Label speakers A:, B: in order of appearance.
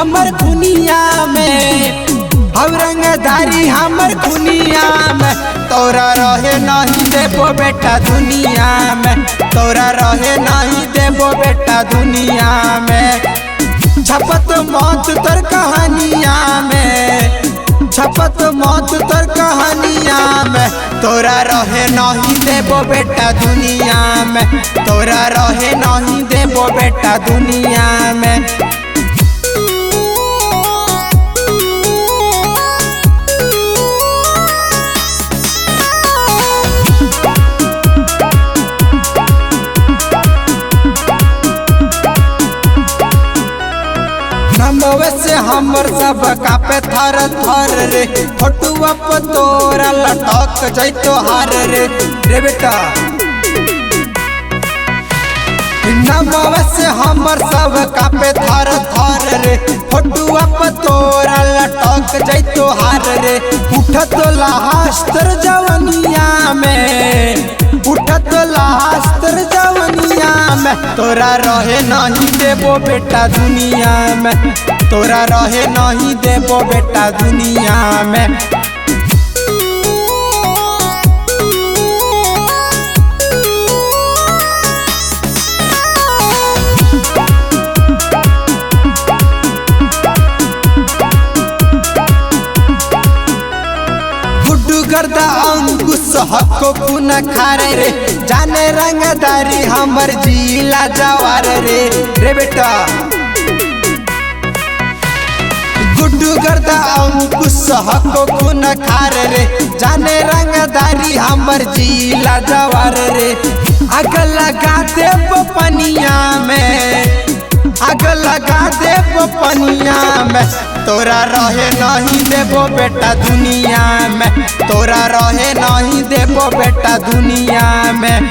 A: हमर दुनिया में, औरंगदारी हमर दुनिया में। तोरा रहे नहीं देबो बेटा दुनिया में, तोरा रहे नहीं देबो बेटा दुनिया में। छपत मौत तर कहानिया में, छपत मौत तर कहानिया में। तोरा रहे नहीं देबो बेटा दुनिया में, तोरा रहे नहीं देबो बेटा दुनिया में। नमवे से हमर सब कापे थर थर रे, फोटुआ पर तोरा लटक जैतो हार रे रे बेटा। नमवे से हमर सब कापे थर थर रे, फोटुआ पर तोरा लटक जैतो हार रे। उठत लास्टर जवनिया में, उठत लास्टर जवनिया में। तोरा रहे नहीं देबो बेटा दुनिया में, तोरा रहे नहीं देबो बेटा दुनिया में। गर्दा अंकुश हको खून खारे रे, जाने रंगदारी हमर जिला जवार रे रे बेटा। गुड्डू गर्दा अंकुश हको खून खारे रे, जाने रंगदारी हमर जिला जवार रे। आग लगा देबो पनिया में, आग लगा देबो पनिया में। तोरा रहे नहीं देबो बेटा दुनिया में, तोरा रहे नहीं देबो बेटा दुनिया में।